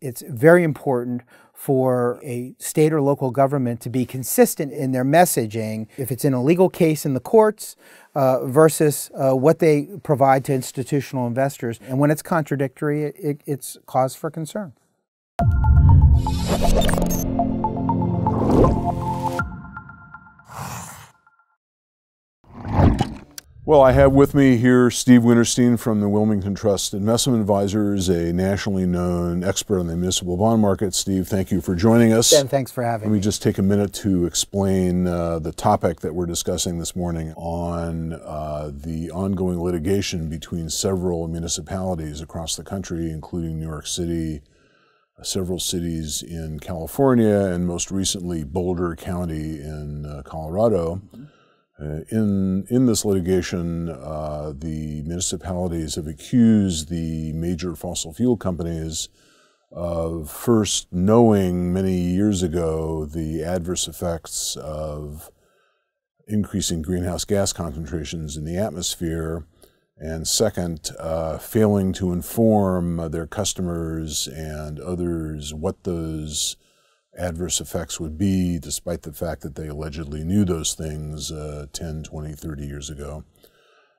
it's very important for a state or local government to be consistent in their messaging, if it's in a legal case in the courts versus what they provide to institutional investors. And when it's contradictory, it's cause for concern. Well, I have with me here Steve Winterstein from the Wilmington Trust Investment Advisors, a nationally known expert on the municipal bond market. Steve, thank you for joining us. Ben, thanks for having me. Let me just take a minute to explain the topic that we're discussing this morning on the ongoing litigation between several municipalities across the country, including New York City, several cities in California, and most recently Boulder County in Colorado. In this litigation, the municipalities have accused the major fossil fuel companies of first knowing many years ago the adverse effects of increasing greenhouse gas concentrations in the atmosphere, and second, failing to inform their customers and others what those adverse effects would be, despite the fact that they allegedly knew those things 10, 20, 30 years ago.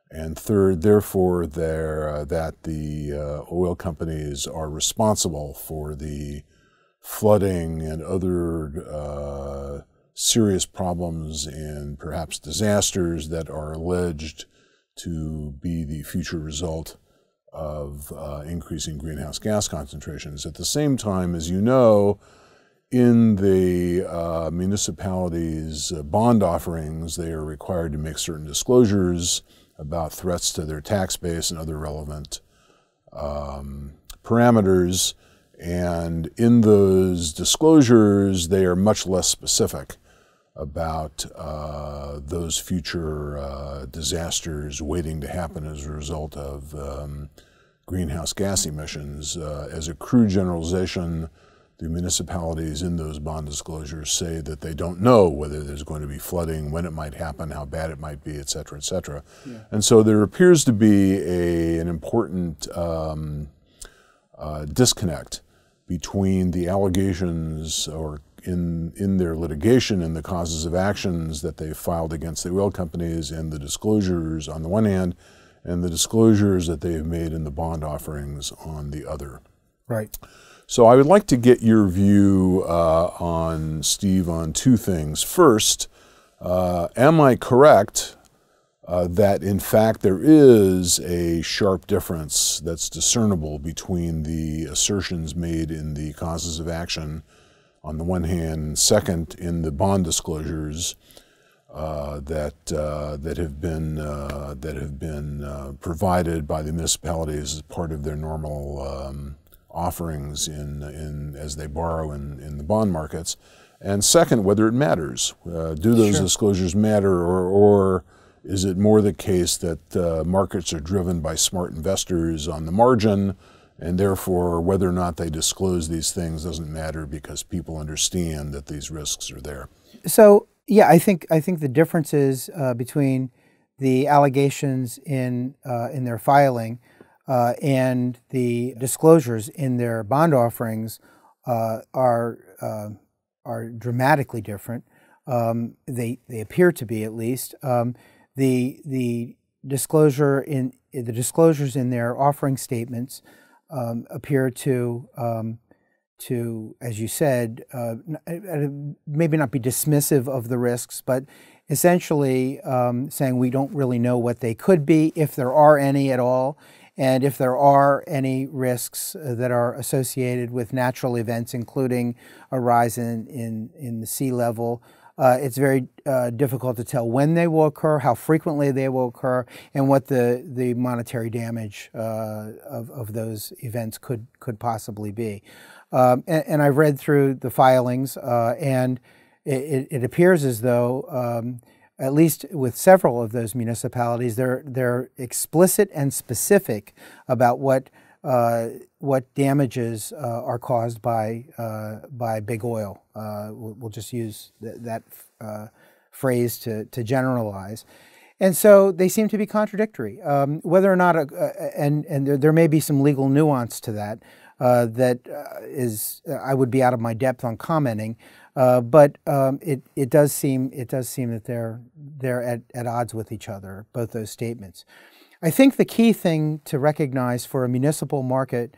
And third, therefore, that the oil companies are responsible for the flooding and other serious problems and perhaps disasters that are alleged to be the future result of increasing greenhouse gas concentrations. At the same time, as you know, in the municipalities' bond offerings, they are required to make certain disclosures about threats to their tax base and other relevant parameters. And in those disclosures, they are much less specific about those future disasters waiting to happen as a result of greenhouse gas emissions. As a crude generalization, the municipalities in those bond disclosures say that they don't know whether there's going to be flooding, when it might happen, how bad it might be, et cetera, et cetera. Yeah. And so there appears to be an important disconnect between the allegations or in their litigation and the causes of actions that they filed against the oil companies and the disclosures on the one hand, and the disclosures that they have made in the bond offerings on the other. Right. So I would like to get your view Steve, on two things. First, am I correct that in fact there is a sharp difference that's discernible between the assertions made in the causes of action on the one hand, and second, in the bond disclosures that have been provided by the municipalities as part of their normal offerings as they borrow in the bond markets, and second, whether it matters. Do those Sure. disclosures matter, or is it more the case that markets are driven by smart investors on the margin, and therefore whether or not they disclose these things doesn't matter because people understand that these risks are there? So yeah, I think the differences between the allegations in their filing and the disclosures in their bond offerings are dramatically different. They appear to be, at least. The disclosures in their offering statements appear to, as you said, maybe not be dismissive of the risks, but essentially saying we don't really know what they could be, if there are any at all, and if there are any risks that are associated with natural events, including a rise in the sea level. It's very difficult to tell when they will occur, how frequently they will occur, and what the monetary damage of those events could possibly be. And I've read through the filings, and it appears as though, at least with several of those municipalities, they're explicit and specific about what damages are caused by big oil. We'll just use that phrase to generalize. And so they seem to be contradictory. Whether or not, and there may be some legal nuance to that, I would be out of my depth on commenting, but it does seem that they're at odds with each other, both those statements. I think the key thing to recognize for a municipal market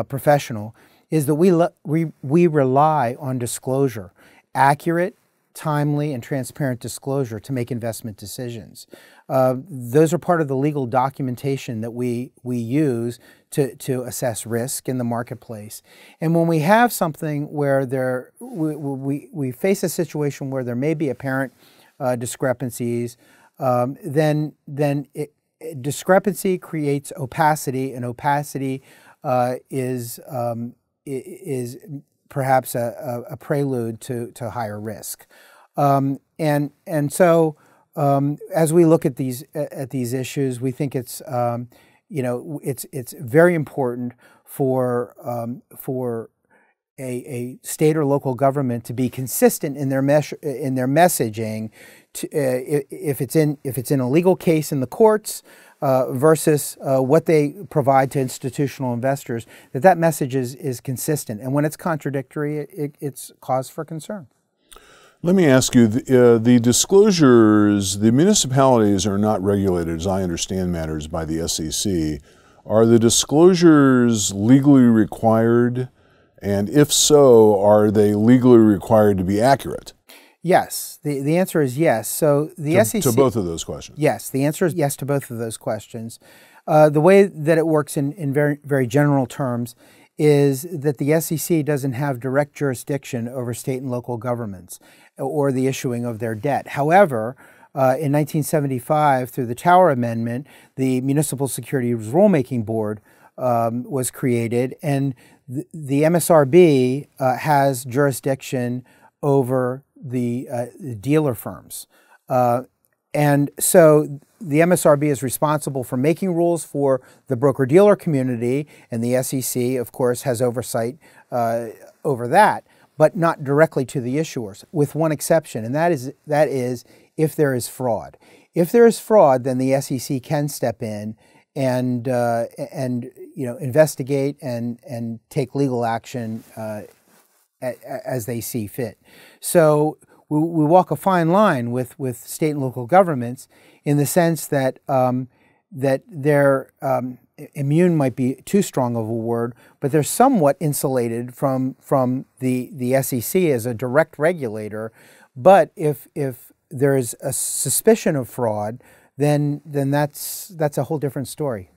professional is that we rely on disclosure, accurate, timely, and transparent disclosure to make investment decisions. Those are part of the legal documentation that we use to assess risk in the marketplace. And when we have something where we face a situation where there may be apparent discrepancies, then discrepancy creates opacity, and opacity is perhaps a prelude to higher risk. And so as we look at these issues, we think it's it's very important for a state or local government to be consistent in their messaging. If it's in a legal case in the courts versus what they provide to institutional investors, that message is consistent. And when it's contradictory, it's cause for concern. Let me ask you, the disclosures, the municipalities are not regulated, as I understand matters, by the SEC. Are the disclosures legally required? And if so, are they legally required to be accurate? Yes. The answer is yes. So the SEC... To both of those questions? Yes. The answer is yes to both of those questions. The way that it works in very, very general terms is that the SEC doesn't have direct jurisdiction over state and local governments or the issuing of their debt. However, in 1975, through the Tower Amendment, the Municipal Securities Rulemaking Board was created, and the MSRB has jurisdiction over the dealer firms. And so the MSRB is responsible for making rules for the broker-dealer community, and the SEC, of course, has oversight over that, but not directly to the issuers, with one exception, and that is if there is fraud. If there is fraud, then the SEC can step in and investigate and take legal action as they see fit. So we walk a fine line with state and local governments in the sense that that they're immune might be too strong of a word, but they're somewhat insulated from the SEC as a direct regulator. But if there is a suspicion of fraud, then that's a whole different story.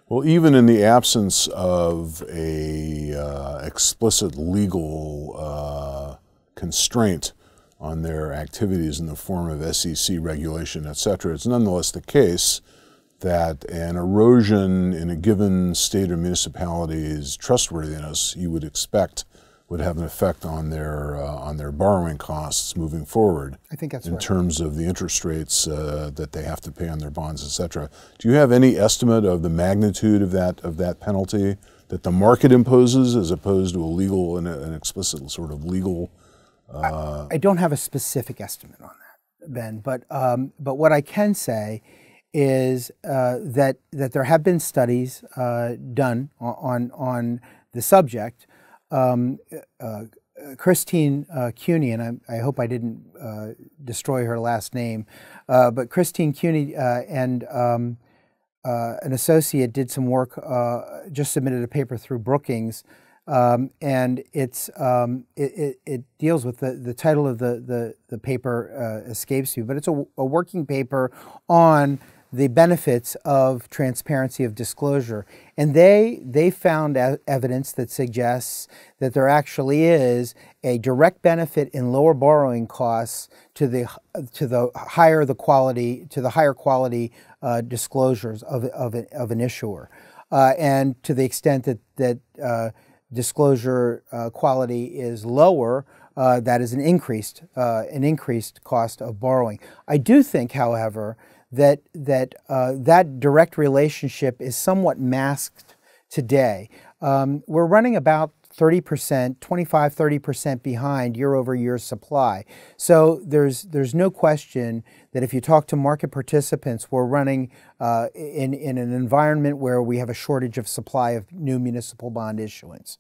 Well, even in the absence of a explicit legal constraint on their activities in the form of SEC regulation, et cetera, it's nonetheless the case that an erosion in a given state or municipality's trustworthiness, you would expect, would have an effect on their borrowing costs moving forward. I think that's in right. terms of the interest rates that they have to pay on their bonds, et cetera. Do you have any estimate of the magnitude of that penalty that the market imposes, as opposed to a legal and an explicit sort of legal? I don't have a specific estimate on that, Ben. But what I can say is that there have been studies done on the subject. Christine Cuny, and I hope I didn't destroy her last name, but Christine Cuny and an associate did some work, just submitted a paper through Brookings, and it deals with the title of the paper escapes me, but it's a working paper on the benefits of transparency of disclosure. And they found evidence that suggests that there actually is a direct benefit in lower borrowing costs to the higher quality disclosures of an issuer, and to the extent that disclosure quality is lower, that is an increased cost of borrowing. I do think, however, that direct relationship is somewhat masked today. We're running about 30%, 25, 30% behind year-over-year supply. So there's no question that if you talk to market participants, we're running in an environment where we have a shortage of supply of new municipal bond issuance.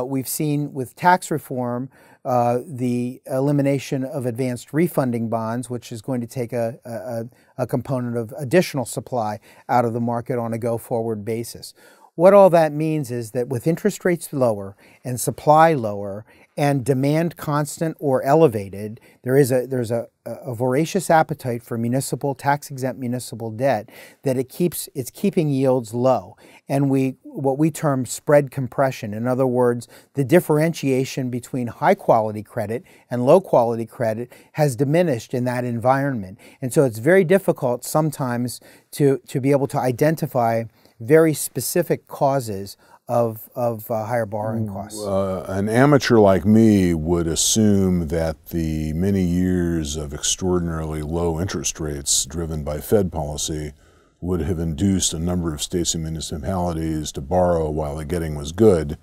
We've seen with tax reform the elimination of advanced refunding bonds, which is going to take a component of additional supply out of the market on a go-forward basis. What all that means is that with interest rates lower and supply lower and demand constant or elevated, there's a voracious appetite for municipal, tax-exempt municipal debt that it's keeping yields low. And what we term spread compression. In other words, the differentiation between high-quality credit and low-quality credit has diminished in that environment. And so it's very difficult sometimes to be able to identify very specific causes of higher borrowing costs. An amateur like me would assume that the many years of extraordinarily low interest rates driven by Fed policy would have induced a number of states and municipalities to borrow while the getting was good.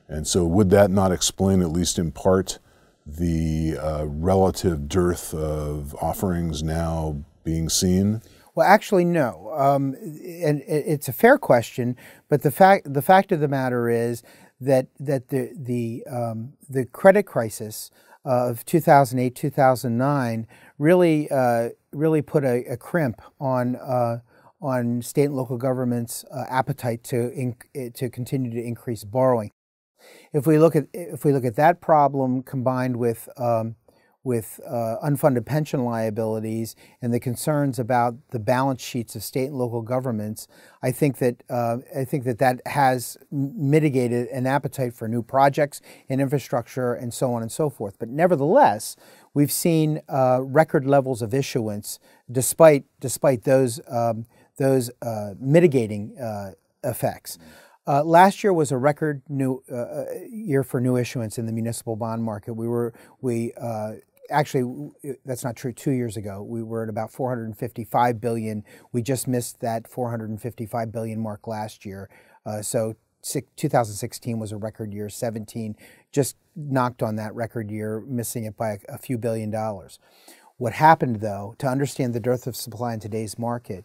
And so would that not explain, at least in part, the relative dearth of offerings now being seen? Well, actually, no. And it's a fair question, but the fact of the matter is that the credit crisis of 2008, 2009 really put a crimp on state and local governments' appetite to continue to increase borrowing. If we look at that problem combined with unfunded pension liabilities and the concerns about the balance sheets of state and local governments, I think that has mitigated an appetite for new projects and infrastructure and so on and so forth. But nevertheless, we've seen record levels of issuance despite those mitigating effects. Last year was a record year for new issuance in the municipal bond market. Actually, that's not true. 2 years ago, we were at about $455 billion. We just missed that $455 billion mark last year. So 2016 was a record year. 17 just knocked on that record year, missing it by a few $billion. What happened, though, to understand the dearth of supply in today's market,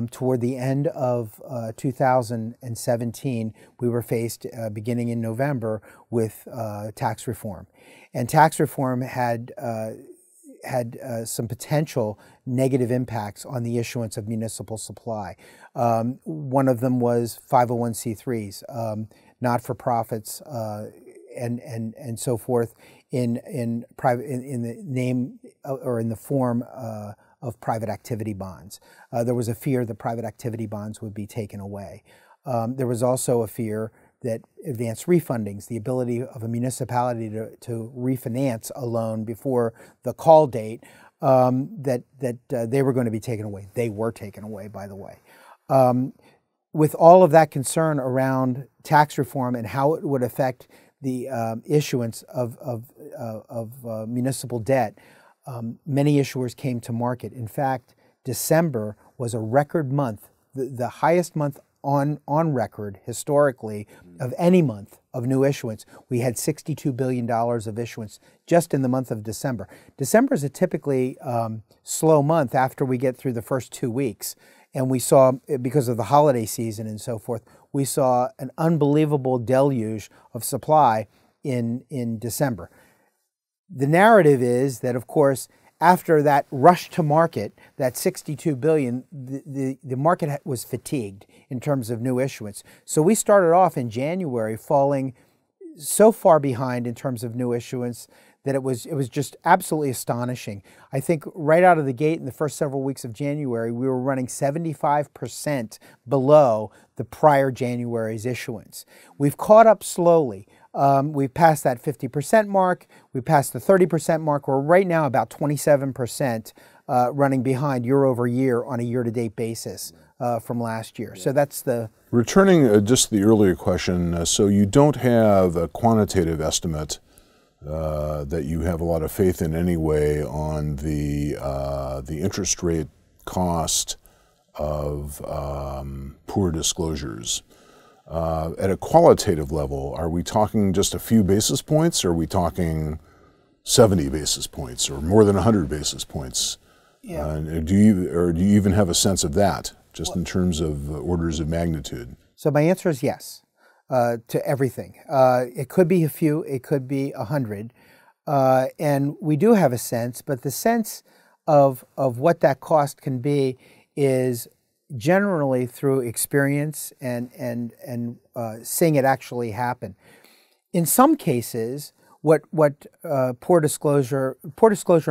toward the end of 2017, we were faced, beginning in November, with tax reform. And tax reform had some potential negative impacts on the issuance of municipal supply. One of them was 501c3s, not-for-profits, and so forth, in the name or in the form of private activity bonds. There was a fear that private activity bonds would be taken away. There was also a fear that advanced refundings, the ability of a municipality to refinance a loan before the call date, that they were going to be taken away. They were taken away, by the way. With all of that concern around tax reform and how it would affect the issuance of municipal debt, many issuers came to market. In fact, December was a record month, the highest month on record historically of any month of new issuance. We had $62 billion of issuance just in the month of December. December is a typically slow month after we get through the first 2 weeks. And we saw, because of the holiday season and so forth, we saw an unbelievable deluge of supply in December. The narrative is that, of course, after that rush to market, that $62 billion, the market was fatigued in terms of new issuance. So we started off in January falling so far behind in terms of new issuance that it was just absolutely astonishing. I think right out of the gate in the first several weeks of January, we were running 75% below the prior January's issuance. We've caught up slowly. We've passed that 50% mark. We passed the 30% mark. We're right now about 27% running behind year over year on a year-to-date basis from last year. So that's the... Returning just to the earlier question, so you don't have a quantitative estimate that you have a lot of faith in anyway on the interest rate cost of poor disclosures. At a qualitative level, are we talking just a few basis points, or are we talking 70 basis points, or more than 100 basis points? Yeah. Do you even have a sense of that, just in terms of orders of magnitude? So my answer is yes to everything. It could be a few, it could be 100, and we do have a sense. But the sense of what that cost can be is generally through experience and seeing it actually happen. In some cases, what poor disclosure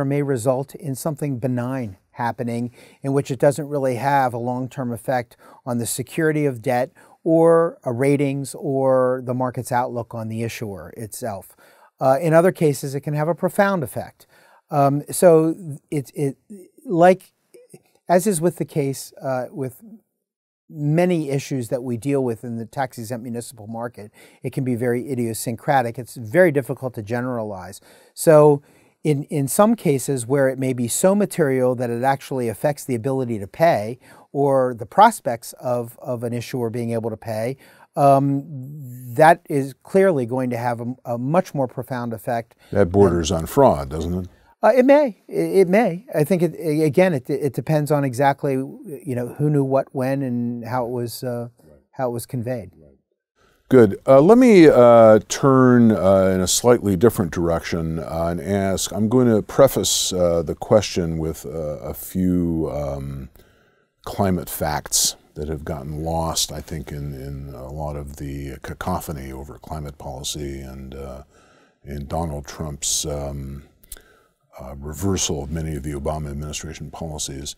may result in something benign happening, in which it doesn't really have a long-term effect on the security of debt or ratings or the market's outlook on the issuer itself. In other cases, it can have a profound effect. So it like, as is with the case with many issues that we deal with in the tax-exempt municipal market, it can be very idiosyncratic. It's very difficult to generalize. So in some cases where it may be so material that it actually affects the ability to pay or the prospects of an issuer being able to pay, that is clearly going to have a much more profound effect. That borders on fraud, doesn't it? It may. It may. I think it depends on exactly who knew what when and how it was conveyed. Good. Let me turn in a slightly different direction and ask. I'm going to preface the question with a few climate facts that have gotten lost, I think, in a lot of the cacophony over climate policy and in Donald Trump's reversal of many of the Obama administration policies.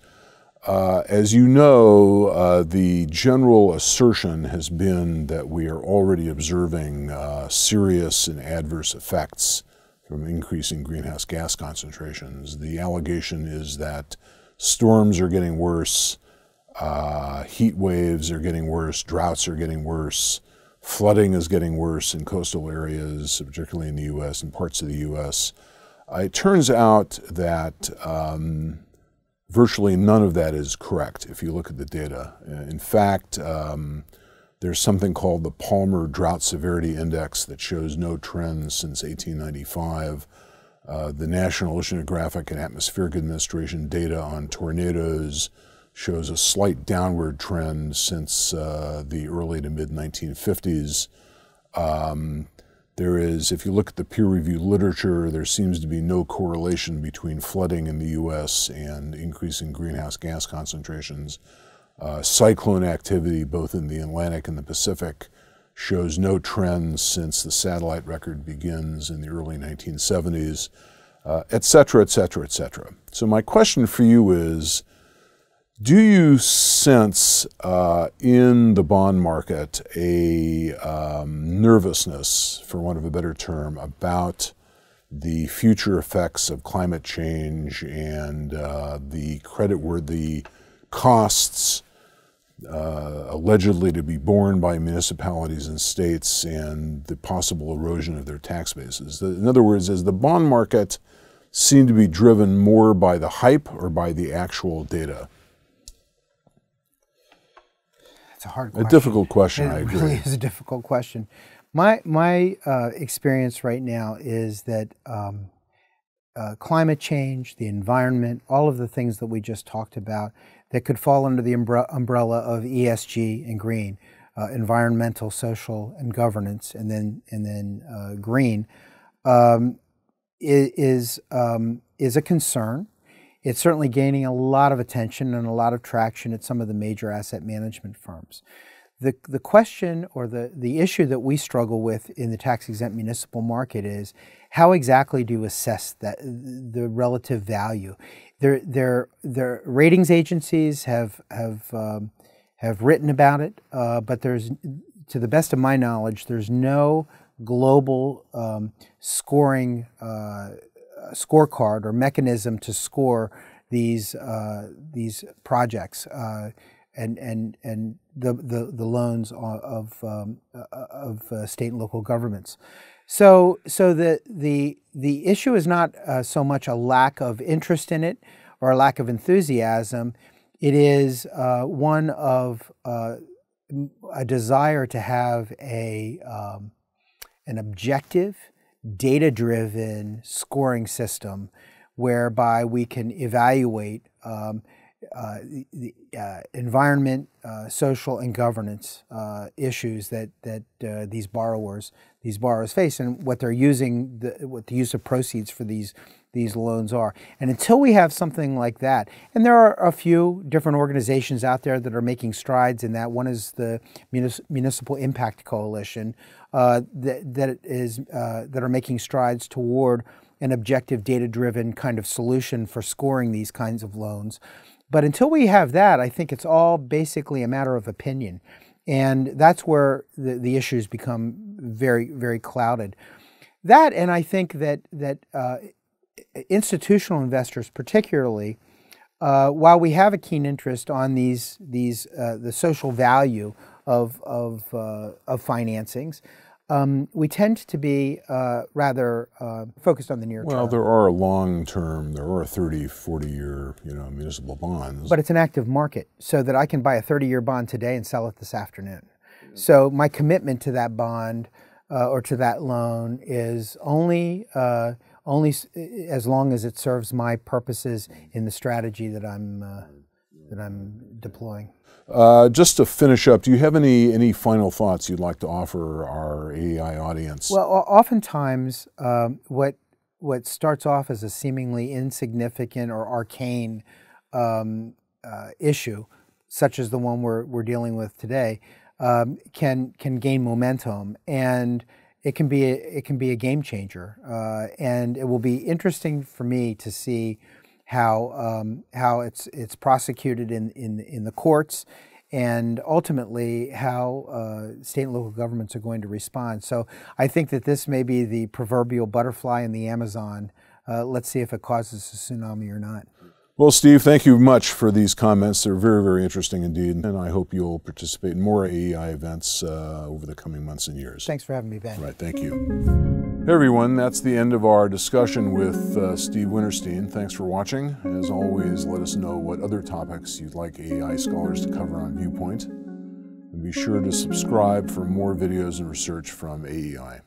As you know, the general assertion has been that we are already observing serious and adverse effects from increasing greenhouse gas concentrations. The allegation is that storms are getting worse, heat waves are getting worse, droughts are getting worse, flooding is getting worse in coastal areas, particularly in the U.S. and parts of the U.S. It turns out that virtually none of that is correct if you look at the data. In fact, there's something called the Palmer Drought Severity Index that shows no trends since 1895. The National Oceanographic and Atmospheric Administration data on tornadoes shows a slight downward trend since the early to mid-1950s. There is, if you look at the peer-reviewed literature, there seems to be no correlation between flooding in the U.S. and increasing greenhouse gas concentrations. Cyclone activity, both in the Atlantic and the Pacific, shows no trends since the satellite record begins in the early 1970s, et cetera, et cetera, et cetera. So my question for you is, do you sense in the bond market a nervousness, for want of a better term, about the future effects of climate change and the creditworthy costs allegedly to be borne by municipalities and states and the possible erosion of their tax bases? In other words, does the bond market seem to be driven more by the hype or by the actual data? It's a hard question. A difficult question, I agree. It really is a difficult question. My experience right now is that climate change, the environment, all of the things that we just talked about that could fall under the umbrella of ESG and green, environmental, social, and governance, and then green, is a concern. It's certainly gaining a lot of attention and a lot of traction at some of the major asset management firms. The question or the issue that we struggle with in the tax-exempt municipal market is how exactly do you assess the relative value? Their ratings agencies have written about it, but there's, to the best of my knowledge, there's no global scoring scorecard or mechanism to score these projects and the loans of state and local governments. So the issue is not so much a lack of interest in it or a lack of enthusiasm. It is one of a desire to have an objective, data-driven scoring system whereby we can evaluate the environment, social, and governance issues that these borrowers face, and what they're using, what the use of proceeds for these loans are. And until we have something like that, and there are a few different organizations out there that are making strides in that. One is the Municipal Impact Coalition that are making strides toward an objective, data-driven kind of solution for scoring these kinds of loans. But until we have that, I think it's all basically a matter of opinion. And that's where the issues become very, very clouded. That, and I think that institutional investors particularly, while we have a keen interest on the social value of financings, we tend to be rather focused on the near term. Well, there are 30, 40-year, municipal bonds. But it's an active market, so that I can buy a 30-year bond today and sell it this afternoon. So my commitment to that bond or to that loan is only as long as it serves my purposes in the strategy that I'm deploying. Just to finish up, do you have any final thoughts you'd like to offer our AEI audience? Well, oftentimes what starts off as a seemingly insignificant or arcane issue, such as the one we're dealing with today, can gain momentum, and it can be a game changer. And it will be interesting for me to see how it's prosecuted in the courts, and ultimately how state and local governments are going to respond. So I think that this may be the proverbial butterfly in the Amazon. Let's see if it causes a tsunami or not. Well, Steve, thank you much for these comments. They're very, very interesting indeed, and I hope you'll participate in more AEI events over the coming months and years. Thanks for having me, Ben. Right, thank you. Hey everyone, that's the end of our discussion with Steve Winterstein. Thanks for watching. As always, let us know what other topics you'd like AEI scholars to cover on Viewpoint. And be sure to subscribe for more videos and research from AEI.